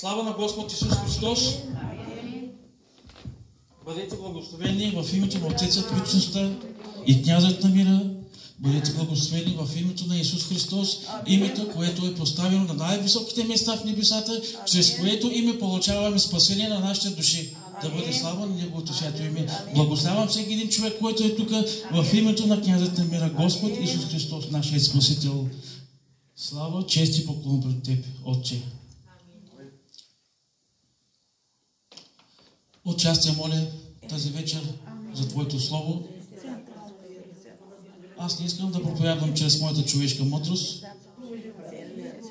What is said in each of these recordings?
Слава на Господ Исус Христос! Бъдете благословени в името на Отецът Вечността и Князът на мира. Бъдете благословени в името на Исус Христос, името, което е поставено на най-високите места в небесата, чрез което име получаваме спасение на нашите души. Да бъде слава на Неговото свято име. Благославям всеки един човек, който е тук в името на Князът на мира, Господ Исус Христос, нашият Спасител. Слава, чест и поклон пред Теб, Отче. Отчасти моля тази вечер за Твоето Слово. Аз не искам да проповядвам чрез моята човешка мъдрост,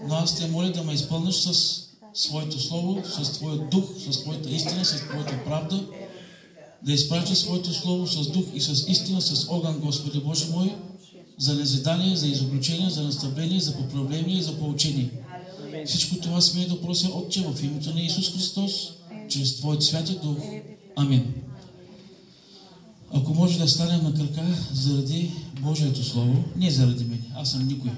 но аз те моля да ме изпълниш с Своето Слово, с Твоя дух, с Твоята истина, с Твоята правда, да изпраща Своето Слово с дух и с истина, с огън, Господи Боже мой, за назидание, за изобличение, за наставление, за поправление и за поучение. Всичко това смея да прося, Отче, в името на Исус Христос, чрез Твоят святи дух. Амин. Ако може да станем на крака заради Божието Слово, не заради мен, аз съм никой.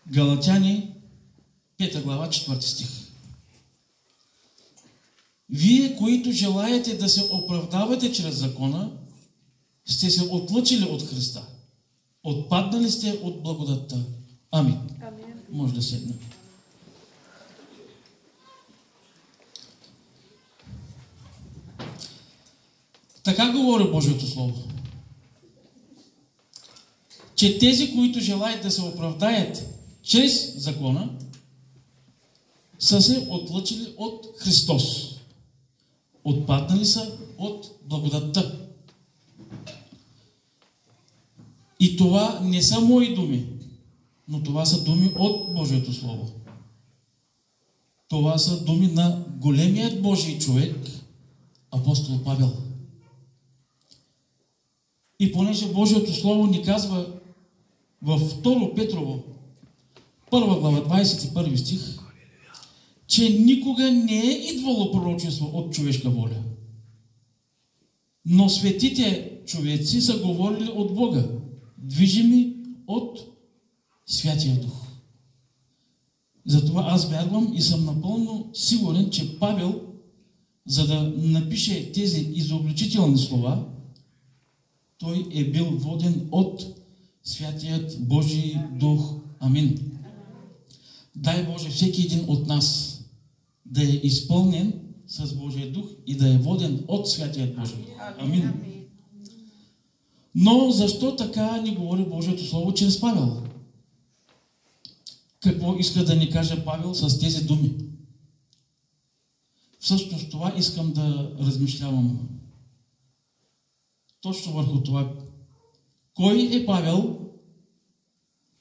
Галатяни, 5 глава, 4 стих. Вие, които желаете да се оправдавате чрез закона, сте се отлъчили от Христа. Отпаднали сте от благодатта. Амин. Може да седнем. Така говори Божието Слово. Че тези, които желаят да се оправдаят чрез закона, са се отлъчили от Христос. Отпаднали са от благодатта. И това не са мои думи, но това са думи от Божието Слово. Това са думи на големият Божий човек, апостол Павел. И понеже Божието Слово ни казва във 2 Петрово, 1 глава, 21 стих, че никога не е идвало пророчество от човешка воля. Но светите човеци са говорили от Бога, движими от Святия Дух. Затова аз вярвам и съм напълно сигурен, че Павел, за да напише тези изобличителни слова, той е бил воден от Святият Божий Дух. Амин. Дай Боже всеки един от нас да е изпълнен с Божия Дух и да е воден от Святият Божий Дух. Амин. Но защо така ни говори Божието Слово чрез Павел? Какво иска да ни каже Павел с тези думи? Всъщност това искам да размишлявам. Точно върху това. Кой е Павел?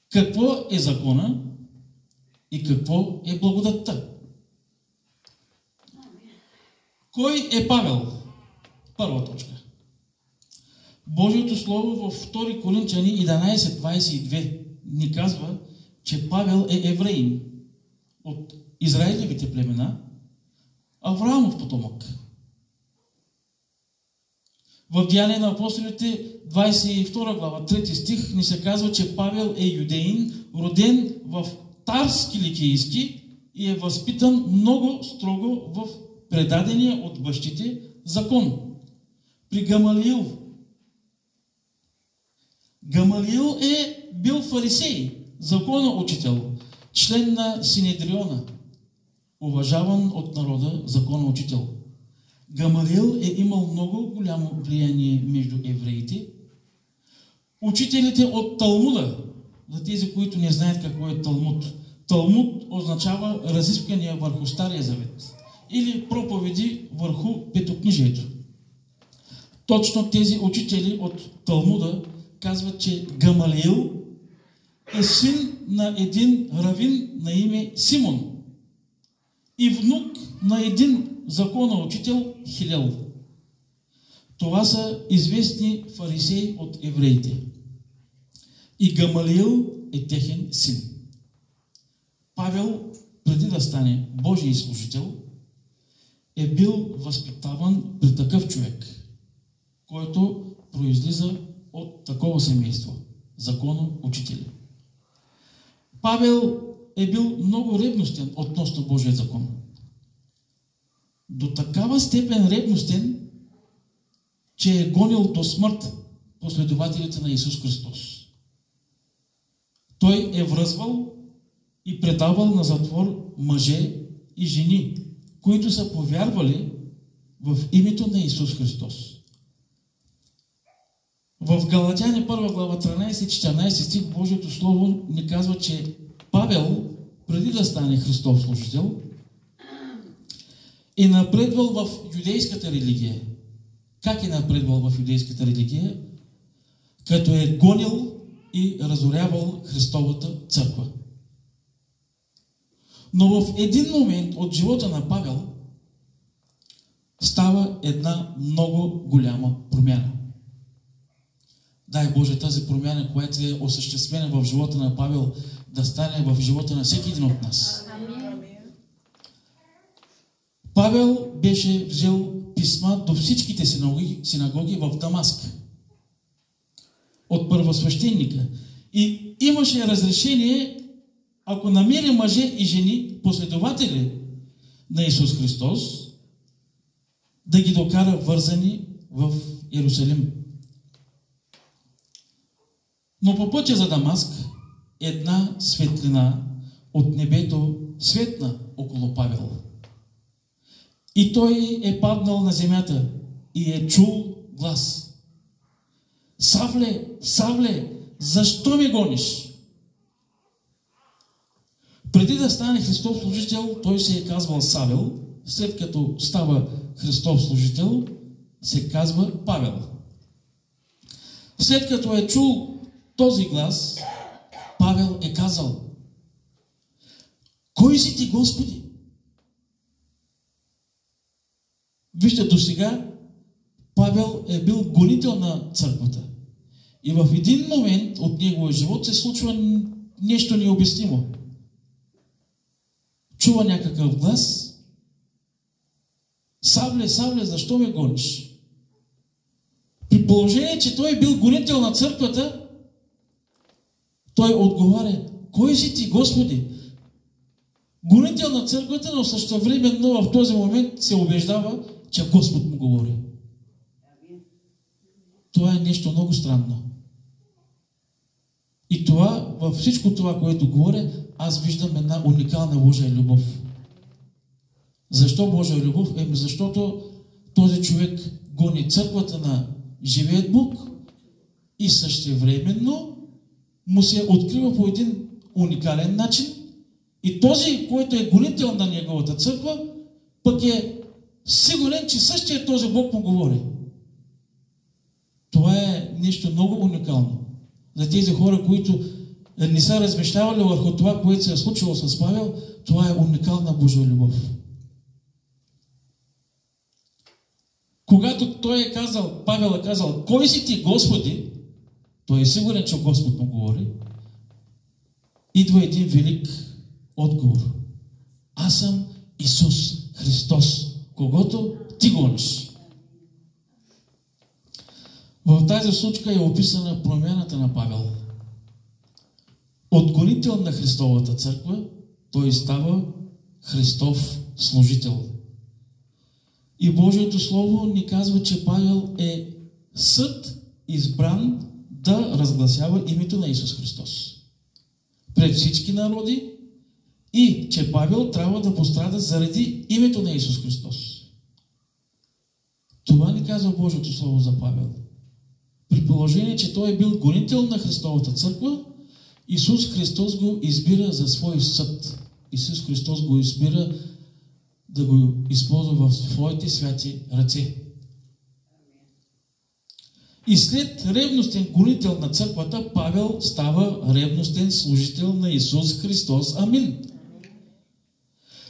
Какво е закона? И какво е благодатта? Кой е Павел? Първа точка. Божието Слово в 2 Коринтяни 11:22 ни казва, че Павел е евреин от Израилевите племена, Авраамов потомък. В Деяния на апостолите 22 глава, 3 стих ни се казва, че Павел е юдеин, роден в Тарс Киликийски и е възпитан много строго в предадения от бащите закон. При Гамалиил. Гамалиил е бил фарисей, законна учител, член на Синедриона, уважаван от народа законна учител. Гамалиил е имал много голямо влияние между евреите. Учителите от Талмуда, за тези, които не знаят какво е Талмуд. Талмуд означава разисквания върху Стария Завет или проповеди върху Петокнижието. Точно тези учители от Талмуда казват, че Гамалиил е син на един равин на име Симон и внук на един законен учител Хилел. Това са известни фарисеи от евреите. И Гамалиил е техен син. Павел, преди да стане Божий служител, е бил възпитаван при такъв човек, който произлиза от такова семейство, законно учители. Павел е бил много ревностен относно Божия закон. До такава степен ревностен, че е гонил до смърт последователите на Исус Христос. Той е връзвал и предавал на затвор мъже и жени, които са повярвали в името на Исус Христос. В Галатяни 1 глава 13-14 стих Божието Слово ни казва, че Павел, преди да стане Христов служител, е напредвал в юдейската религия. Как е напредвал в юдейската религия? Като е гонил и разорявал Христовата църква. Но в един момент от живота на Павел става една много голяма промяна. Дай Боже, тази промяна, която е осъществена в живота на Павел, да стане в живота на всеки един от нас. Павел беше взел писма до всичките синагоги в Дамаск от първосвещеника. И имаше разрешение, ако намери мъже и жени, последователи на Исус Христос, да ги докара вързани в Иерусалим. Но по пътя за Дамаск една светлина от небето светна около Павел. И той е паднал на земята и е чул глас: Савле, Савле, защо ме гониш? Преди да стане Христов служител, той се е казвал Савел, след като става Христов служител, се казва Павел. След като е чул този глас, Павел е казал: Кой си ти, Господи? Вижте, досега Павел е бил гонител на църквата. И в един момент от неговия живот се случва нещо необяснимо. Чува някакъв глас: Савле, Савле, защо ме гониш? При положение, че той е бил гонител на църквата, той отговаря: Кой си ти, Господи? Гонител на църквата, но същевременно в този момент се убеждава, че Господ му говори. Това е нещо много странно. И това, във всичко това, което говоря, аз виждам една уникална Божия любов. Защо Божия любов? Защото този човек гони църквата на живият Бог и същевременно му се открива по един уникален начин и този, който е гонител на неговата църква, пък е сигурен, че същия този Бог му говори. Това е нещо много уникално. За тези хора, които не са размишлявали върху това, което се е случило с Павел, това е уникална Божия любов. Когато той е казал, Павел е казал: Кой си ти, Господи? Той е сигурен, че Господ му говори. Идва един велик отговор: Аз съм Исус Христос, когото ти гониш. В тази случка е описана промяната на Павел. От гонител на Христовата църква, той става Христов служител. И Божието Слово ни казва, че Павел е съд избран да разгласява името на Исус Христос пред всички народи и че Павел трябва да пострада заради името на Исус Христос. Това ни казва Божието Слово за Павел. При положение, че той е бил гонител на Христовата църква, Исус Христос го избира за свой съд. Исус Христос го избира да го използва в своите святи ръце. И след ревностен гонител на църквата, Павел става ревностен служител на Исус Христос. Амин.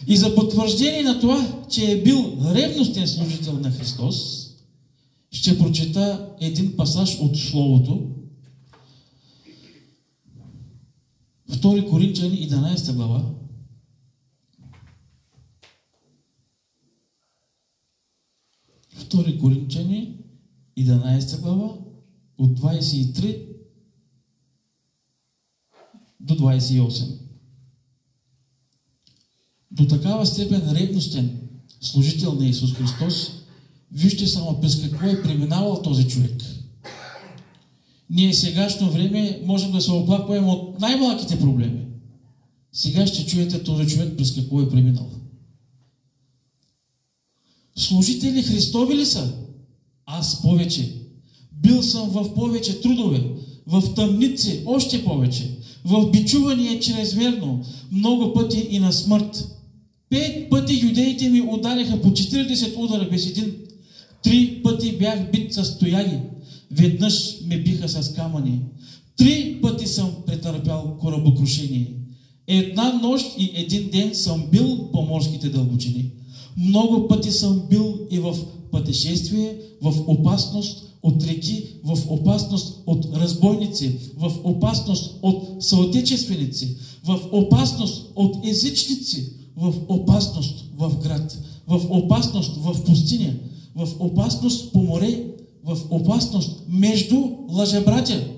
И за потвърждение на това, че е бил ревностен служител на Христос, ще прочета един пасаж от Словото. 2 Коринтияни 11 глава. Втори Коринтияни 11 глава от 23 до 28. до такава степен ревностен служител на Исус Христос, вижте само през какво е преминавал този човек. Ние в сегашно време можем да се оплакваме от най-малките проблеми. Сега ще чуете този човек през какво е преминал. Служители Христови ли са? Аз повече. Бил съм в повече трудове, в тъмници още повече, в бичуване чрезмерно, много пъти и на смърт. 5 пъти юдеите ми удариха по 40 удара без един. 3 пъти бях бит с тояги. Веднъж ме биха с камъни. 3 пъти съм претърпял корабокрушение. Една нощ и един ден съм бил по морските дълбочини. Много пъти съм бил и в пътешествие, в опасност от реки, в опасност от разбойници, в опасност от съотечественици, в опасност от езичници, в опасност в град, в опасност в пустиня, в опасност по море, в опасност между лъжебратя,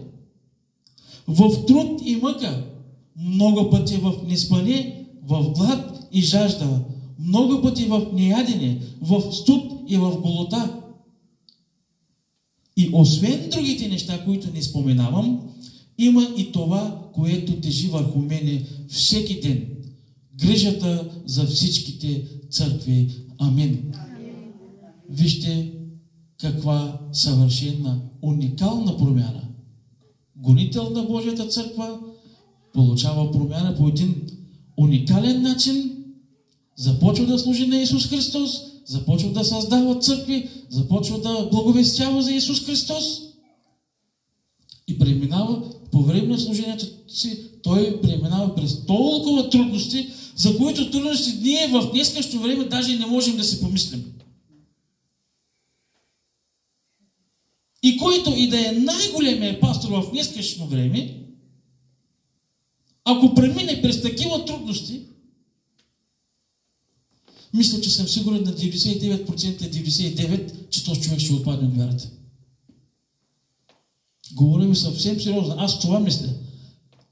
в труд и мъка, много пъти в неспане, в глад и жажда, много пъти в неядене, в студ и в голота. И освен другите неща, които не споменавам, има и това, което тежи върху мене всеки ден. Грижата за всичките църкви. Амин. Вижте каква съвършена, уникална промяна. Гонител на Божията църква получава промяна по един уникален начин, започва да служи на Исус Христос, започва да създава църкви, започва да благовестява за Исус Христос и преминава по време на служението си, той преминава през толкова трудности, за които трудности ние в днескашно време даже не можем да си помислим. И който и да е най-големият пастор в днескашно време, ако премине през такива трудности, мисля, че съм сигурен на 99%, 99%, че този човек ще отпадне от вярата. Говоря ви съвсем сериозно. Аз това мисля.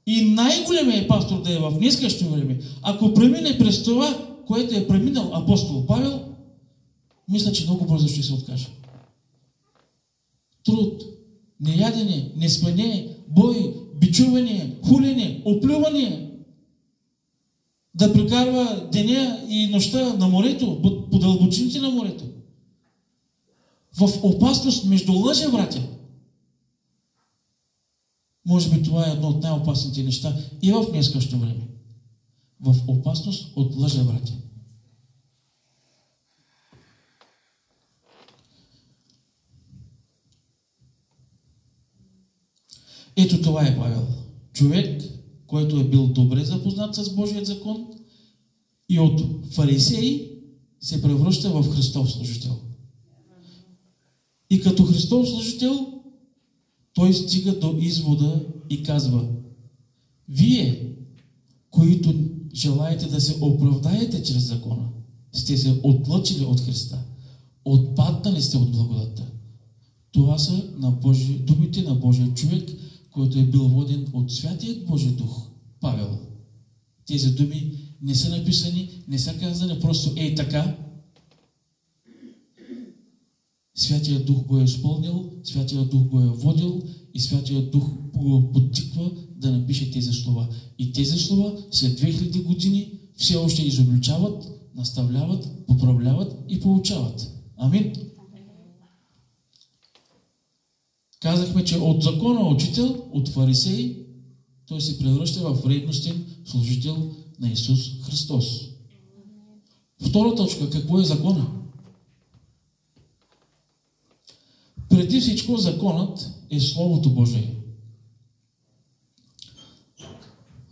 И най-големият пастор да е в днескашно време, ако премине през това, което е преминал апостол Павел, мисля, че много бързо ще се откаже. Труд, неядене, неспане, бой, бичуване, хулене, оплюване, да прекарва деня и нощта на морето, по дълбочините на морето. В опасност между лъже братя. Може би това е едно от най-опасните неща и в днескашно време. В опасност от лъже братя. Ето това е Павел. Човек, който е бил добре запознат с Божият закон и от фарисей се превръща в Христов служител. И като Христов служител той стига до извода и казва: вие, които желаете да се оправдаете чрез закона, сте се отлъчили от Христа. Отпаднали сте от благодатта. Това са думите на Божия човек, който е бил воден от Святият Божий Дух, Павел. Тези думи не са написани, не са казани просто ей така. Святият Дух го е изпълнил, Святият Дух го е водил и Святият Дух го подтиква да напише тези слова. И тези слова след 2000 години все още изобличават, наставляват, поправляват и получават. Амин. Казахме, че от закона учител, от фарисей, той се превръща в ревностен служител на Исус Христос. Втора точка, какво е закона? Преди всичко законът е Словото Божие.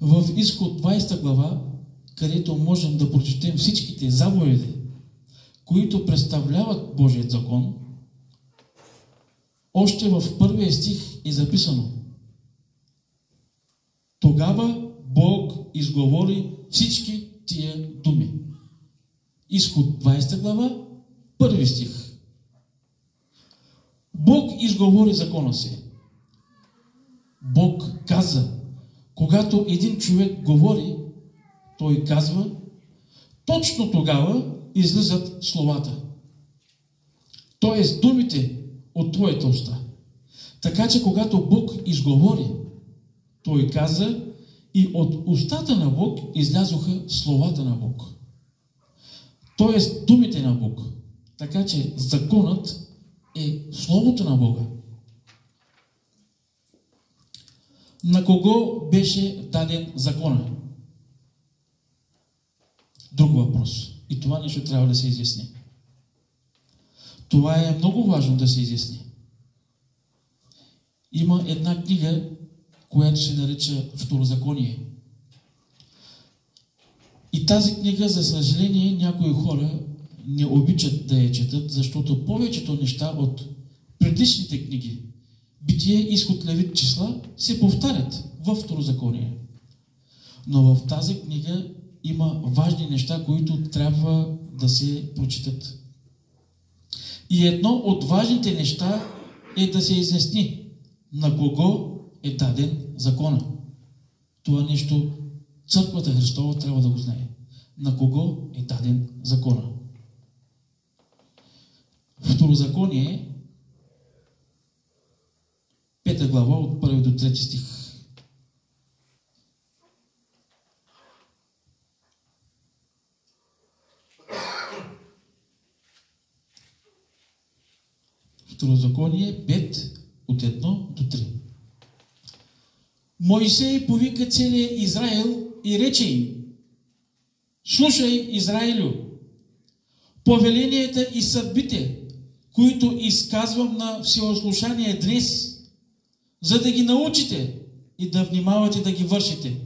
В Изход 20 глава, където можем да прочетем всичките заповеди, които представляват Божият закон, още в първия стих е записано: тогава Бог изговори всички тия думи. Изход 20 глава, първи стих. Бог изговори закона си. Бог каза. Когато един човек говори, той казва, точно тогава излизат словата. Тоест думите от твоята уста. Така че когато Бог изговори, Той каза, и от устата на Бог излязоха словата на Бог. Тоест думите на Бог. Така че законът е Словото на Бога. На кого беше даден закона? Друг въпрос. И това нещо трябва да се изясни. Това е много важно да се изясни. Има една книга, която се нарича Второзаконие. И тази книга, за съжаление, някои хора не обичат да я четат, защото повечето неща от предишните книги, Битие, Изход, Левит, Числа, се повтарят във Второзаконие. Но в тази книга има важни неща, които трябва да се прочитат. И едно от важните неща е да се изясни на кого е даден закона. Това нещо Църквата Христова трябва да го знае. На кого е даден закона. Второзаконие, 5 глава, от 1 до 3 стих. Второзаконие 5, от 1 до 3. Моисей повика целия Израил и рече им: слушай, Израилю, повеленията и съдбите, които изказвам на всеослушание днес, за да ги научите и да внимавате да ги вършите.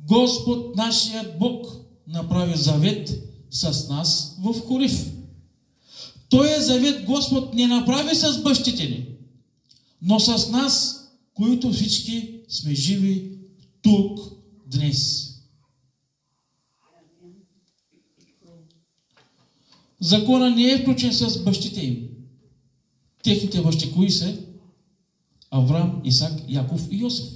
Господ, нашият Бог, направи завет с нас в Хорив. Той завет Господ не направи с бащите ни, но с нас, които всички сме живи тук днес. Закона не е включен с бащите им. Техните бащи кои са? Авраам, Исак, Яков и Йосиф.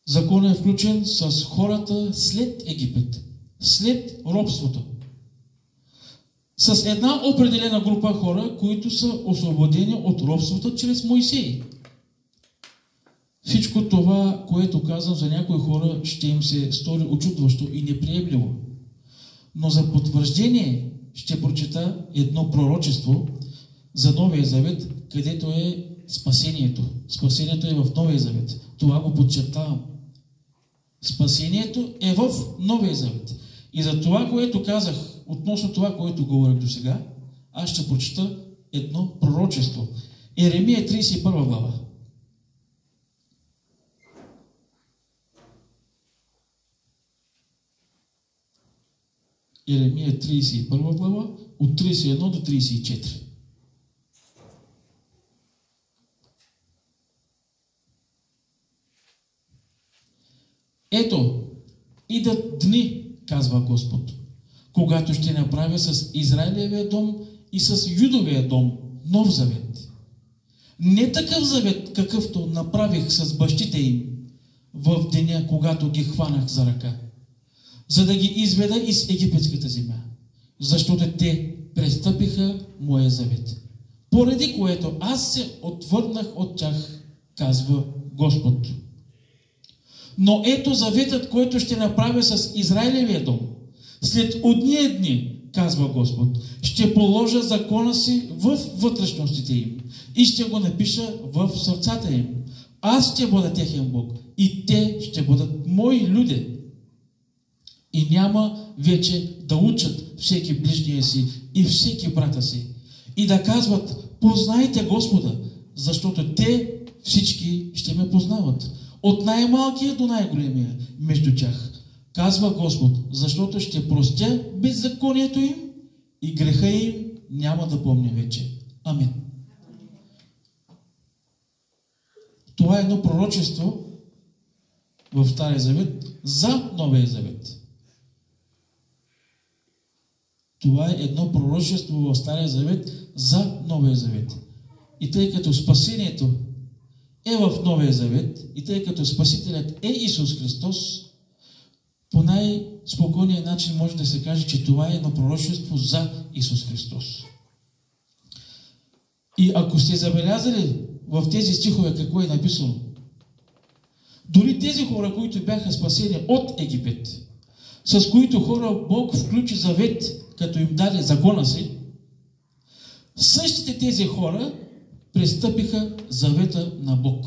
Законът е включен с хората след Египет, след робството. С една определена група хора, които са освободени от робството чрез Моисей. Всичко това, което казвам за някои хора, ще им се стори очудващо и неприемливо. Но за потвърждение ще прочета едно пророчество за Новия Завет, където е спасението. Спасението е в Новия Завет. Това го подчертавам. Спасението е в Новия Завет. И за това, което казах, относно това, което говорих до сега, аз ще прочета едно пророчество. Еремия 31 глава. Еремия 31 глава, от 31 до 34. Ето, идат дни, казва Господ, когато ще направя с Израилевия дом и с Юдовия дом нов завет. Не такъв завет, какъвто направих с бащите им в деня, когато ги хванах за ръка, за да ги изведа из египетската земя, защото те престъпиха моя завет, поради което аз се отвърнах от тях, казва Господ. Но ето заветът, който ще направя с Израилевия дом. След ония дни, казва Господ, ще положа закона си в вътрешностите им и ще го напиша в сърцата им. Аз ще бъда техен Бог и те ще бъдат мои люди. И няма вече да учат всеки ближния си и всеки брата си и да казват: познайте Господа, защото те всички ще ме познават. От най-малкия до най-големия между тях, казва Господ, защото ще простя беззаконието им и греха им няма да помня вече. Амин. Това е едно пророчество в Стария Завет за Новия Завет. Това е едно пророчество в Стария Завет за Новия Завет. И тъй като спасението е в Новия Завет, и тъй като Спасителят е Исус Христос, По най-спокойния начин може да се каже, че това е едно пророчество за Исус Христос. И ако сте забелязали в тези стихове какво е написано, дори тези хора, които бяха спасени от Египет, с които хора Бог включи завет, като им даде закона си, същите тези хора престъпиха завета на Бог.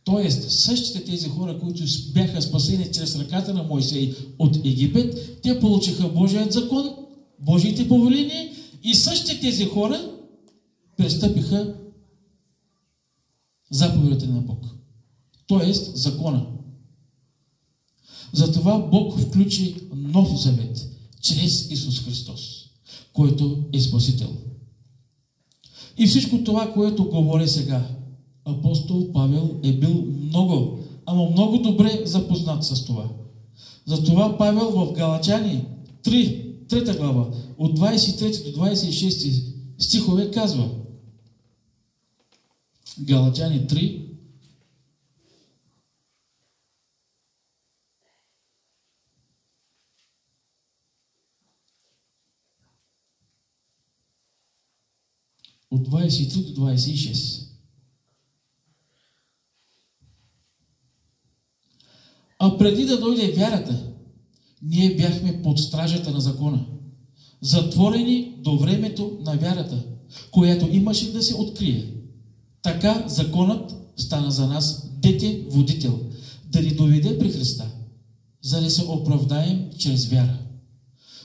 Тоест, същите тези хора, които бяха спасени чрез ръката на Мойсей от Египет, те получиха Божият закон, Божиите повеления и същите тези хора престъпиха заповедите на Бог. Тоест, закона. Затова Бог включи нов завет чрез Исус Христос, който е Спасител. И всичко това, което говоря сега, апостол Павел е бил много, ама много добре запознат с това. Затова Павел в Галатяни 3 глава, от 23 до 26 стихове казва, Галатяни 3, от 23 до 26. А преди да дойде вярата, ние бяхме под стражата на закона, затворени до времето на вярата, която имаше да се открие. Така законът стана за нас дете водител, да ни доведе при Христа, за да се оправдаем чрез вяра.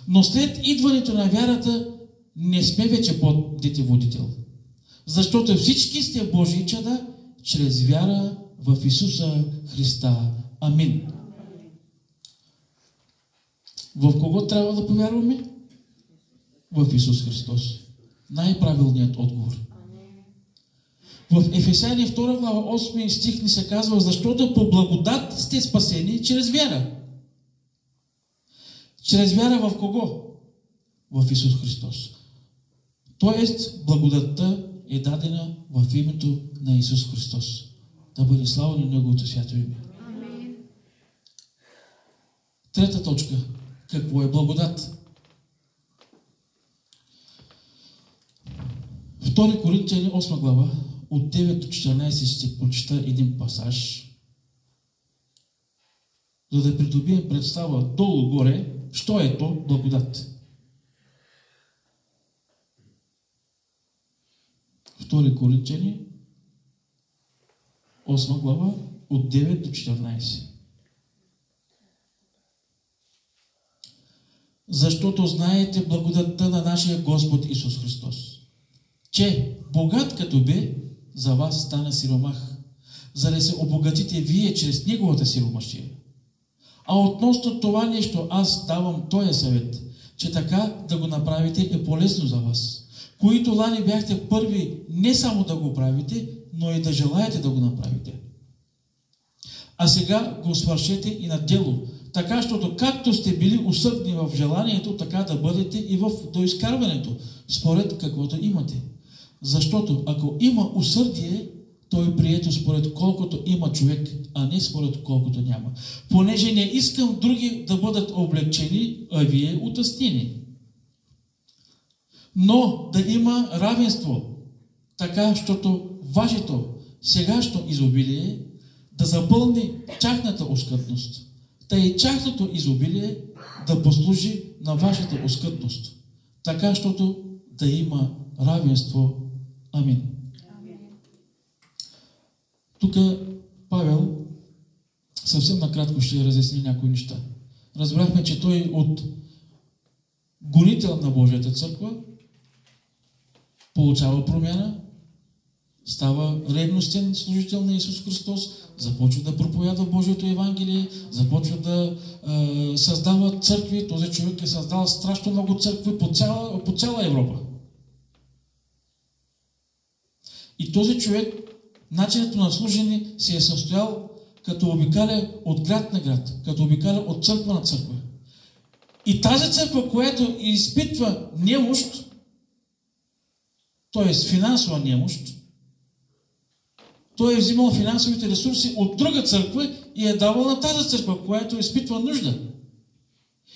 Но след идването на вярата не сме вече под дете водител, защото всички сте Божии чада чрез вяра в Исуса Христа. Амин. В кого трябва да повярваме? В Исус Христос. Най-правилният отговор. В Ефесяни 2 глава 8 стих ни се казва, защото по благодат сте спасени чрез вяра. Чрез вяра в кого? В Исус Христос. Тоест, благодатта е дадена в името на Исус Христос. Да бъде слава на Неговото свято име. Трета точка. Какво е благодат? 2 Коринтияни 8 глава, от 9 до 14 ще прочита един пасаж, за да придобием представа долу-горе, що е то благодат. 2 Коринтияни 8 глава, от 9 до 14. Защото знаете благодатта на нашия Господ Исус Христос, че богат като бе, за вас стана сиромах, за да се обогатите вие чрез Неговата сиромашия. А относно това нещо аз давам този съвет, че така да го направите е полезно за вас, които лани бяхте първи не само да го правите, но и да желаете да го направите. А сега го свършете и на дело, така, защото както сте били усърдни в желанието, така да бъдете и в доизкарването, според каквото имате. Защото ако има усърдие, то е прието според колкото има човек, а не според колкото няма. Понеже не искам други да бъдат облегчени, а вие утъстени. Но да има равенство, така, защото вашето сегашно изобилие да запълни тяхната оскъдност, та и тяхното изобилие да послужи на вашата оскъдност, така, защото да има равенство. Амин. Тук Павел съвсем накратко ще разясни някои неща. Разбрахме, че той от гонител на Божията църква получава промяна, става ревностен служител на Исус Христос, започва да проповядва Божието Евангелие, започва да създава църкви. Този човек е създал страшно много църкви по цяла Европа. И този човек, начинът на служене се е състоял като обикаля от град на град, като обикаля от църква на църква. И тази църква, която изпитва немощ, т.е. финансова немощ, Той е взимал финансовите ресурси от друга църква и е давал на тази църква, която изпитва нужда.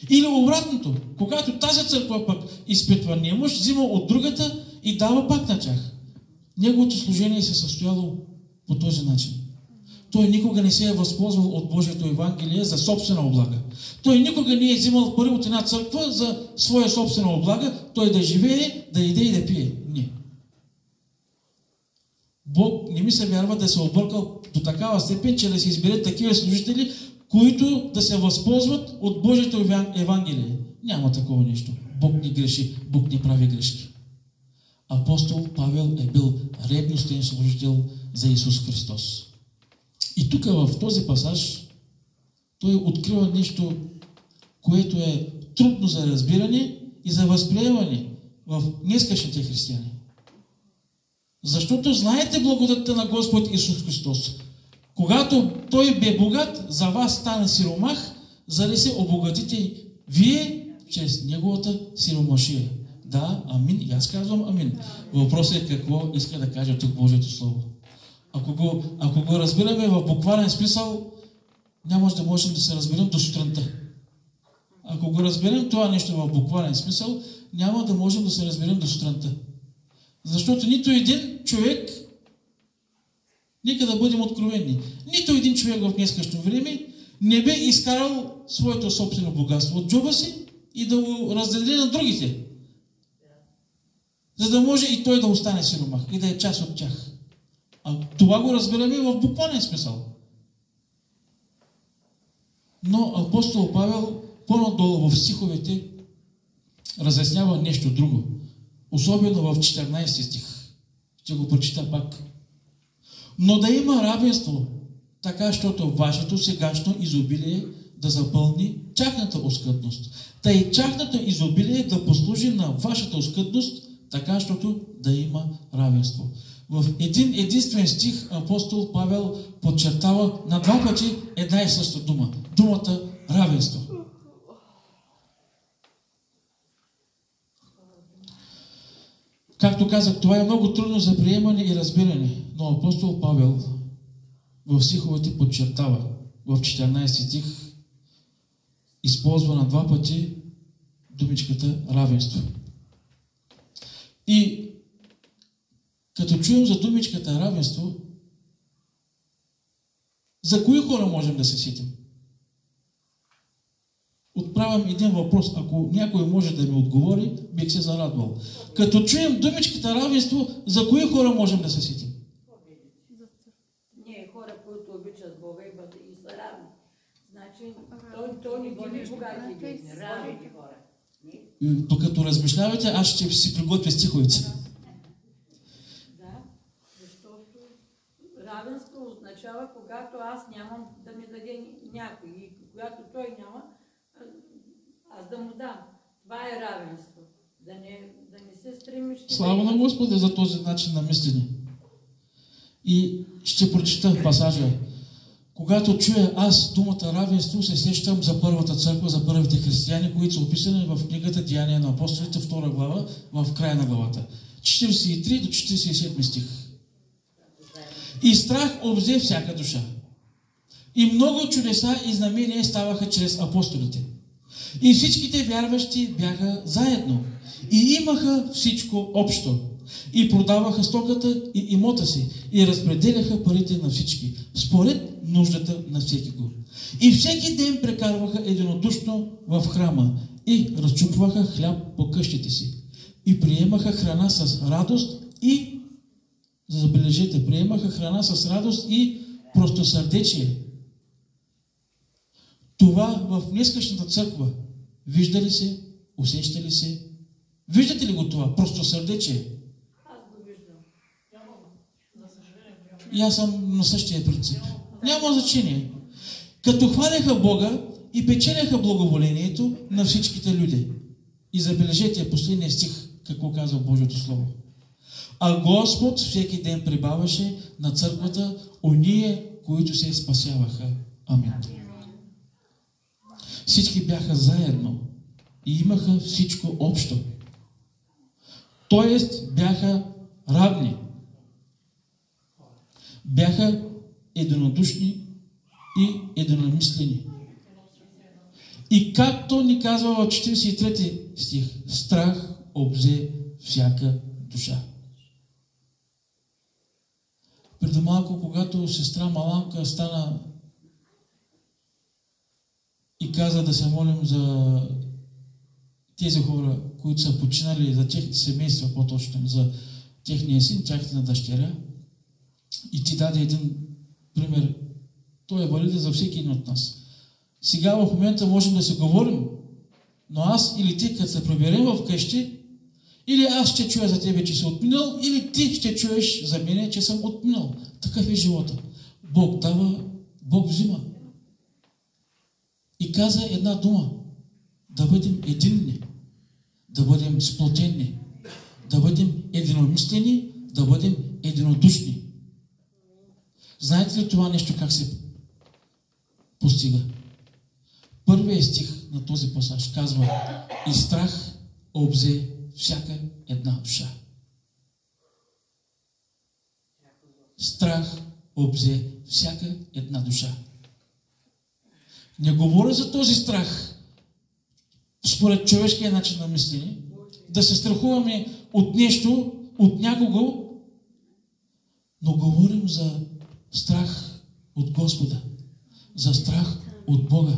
Или обратното, когато тази църква пък изпитва немощ, взима от другата и дава пак на тях. Неговото служение се състояло по този начин. Той никога не се е възползвал от Божието Евангелие за собствена облага. Той никога не е взимал пари от една църква за своя собствена облага, той да живее, да иде и да пие. Не. Бог не ми се вярва да се объркал до такава степен, че да се изберат такива служители, които да се възползват от Божието Евангелие. Няма такова нещо. Бог не греши, Бог не прави грешки. Апостол Павел е бил ревностен служител за Исус Христос. И тук в този пасаж той открива нещо, което е трудно за разбиране и за възприемане в днескашните християни. Защото знаете благодатта на Господ Исус Христос. Когато Той бе богат, за вас стана сиромах, за да се обогатите вие чрез Неговата сиромашия. Да, амин. И аз казвам амин. Въпросът е какво иска да каже тук Божието Слово. Ако го разбираме в буквален смисъл, няма да можем да се разберем до сутринта. Ако го разберем това нещо в буквален смисъл, няма да можем да се разберем до сутринта. Защото нито един човек, нека да бъдем откровени, нито един човек в днескашно време не бе изкарал своето собствено богатство от джоба си и да го раздели на другите. За да може и той да остане сиромах и да е част от тях. А това го разбираме в буквален смисъл. Но апостол Павел по-надолу в стиховете разяснява нещо друго. Особено в 14 стих. Ще го прочита пак. Но да има равенство, така, щото вашето сегашно изобилие да запълни тяхната оскъдност. Та и тяхната изобилие да послужи на вашата оскъдност, така, щото да има равенство. В един единствен стих апостол Павел подчертава на два пъти една и съща дума. Думата равенство. Както казах, това е много трудно за приемане и разбиране, но апостол Павел в стиховете подчертава, в 14 стих използва на два пъти думичката равенство. И като чуем за думичката равенство, за кои хора можем да се сетим? Отправям един въпрос. Ако някой може да ми отговори, бих се зарадвал. Като чуем думичката равенство, за кои хора можем да се сетим? Не, хора, които обичат Бога и са равни. Значи, то не дели богати и бедни, равни хора. Докато размишлявате, аз ще си приготвя стиховете. Да, защото равенство означава, когато аз нямам да ми даде някой и когато той няма, аз да му дам. Това е равенство. Да не се стремиш... Слава на Господа за този начин на мислене. И ще прочита пасажа. Когато чуя аз думата равенство, се сещам за първата църква, за първите християни, които са описани в книгата Деяния на апостолите, 2 глава, в края на главата. 43 до 47 стих. И страх обзе всяка душа. И много чудеса и знамения ставаха чрез апостолите. И всичките вярващи бяха заедно. И имаха всичко общо. И продаваха стоката и имота си. И разпределяха парите на всички, според нуждата на всеки го. И всеки ден прекарваха единодушно в храма. И разчупваха хляб по къщите си. И приемаха храна с радост и, забележете, приемаха храна с радост и простосърдечие. Това в днескашната църква вижда ли се, усеща ли се? Виждате ли го това? Простосърдечие. Аз го виждам. И аз съм на същия принцип. Няма значение. Като хваляха Бога и печеляха благоволението на всичките люди. И забележете последния стих, какво казва Божието Слово. А Господ всеки ден прибавяше на църквата оние, които се спасяваха. Амин. Всички бяха заедно и имаха всичко общо. Тоест бяха равни. бяха единодушни и единомислени. И както ни казва в 43 стих, страх обзе всяка душа. Преди малко, когато сестра Маланка стана и каза да се молим за тези хора, които са починали, за техните семейства, по-точно, за техния син, тяхната дъщеря, и ти даде един пример. Той е валиден за всеки един от нас. Сега в момента можем да се говорим, но аз или ти, като се приберем в къщи, или аз ще чуя за тебе, че си отминал, или ти ще чуеш за мене, че съм отминал. Такъв е живота. Бог дава, Бог взима. И каза една дума: да бъдем единни, да бъдем сплотени, да бъдем единомислени, да бъдем единодушни. Знаете ли това нещо как се постига? Първият стих на този пасаж казва: и страх обзе всяка една душа. Страх обзе всяка една душа. Не говоря за този страх според човешкия начин на мислене, да се страхуваме от нещо, от някого, но говорим за страх от Господа, за страх от Бога.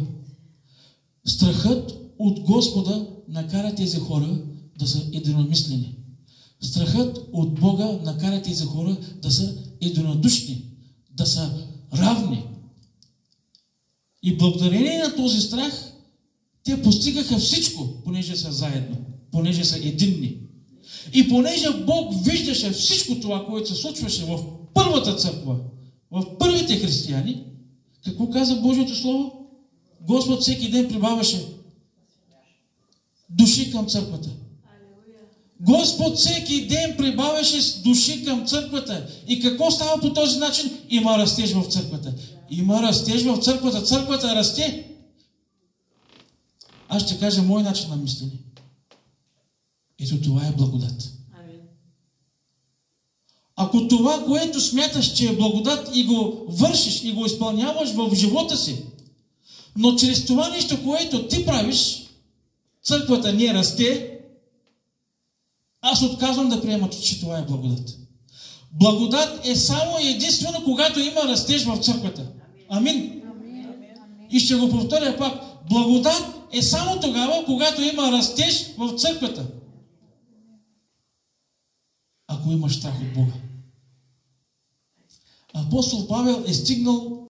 Страхът от Господа накара тези хора да са единомислени. Страхът от Бога накара тези хора да са единодушни, да са равни. И благодарение на този страх, те постигаха всичко, понеже са заедно, понеже са единни. И понеже Бог виждаше всичко това, което се случваше в първата църква, в първите християни, какво каза Божието Слово? Господ всеки ден прибавяше души към църквата. Господ всеки ден прибавяше души към църквата. И какво става по този начин? Има растеж в църквата. Има растеж в църквата. Църквата расте. Аз ще кажа мой начин на мислене. Ето това е благодат. Ако това, което смяташ, че е благодат и го вършиш и го изпълняваш в живота си, но чрез това нещо, което ти правиш, църквата не расте, аз отказвам да приема, че това е благодат. Благодат е само единствено, когато има растеж в църквата. Амин. И ще го повторя пак. Благодат е само тогава, когато има растеж в църквата. Ако имаш страх от Бога. Апостол Павел е стигнал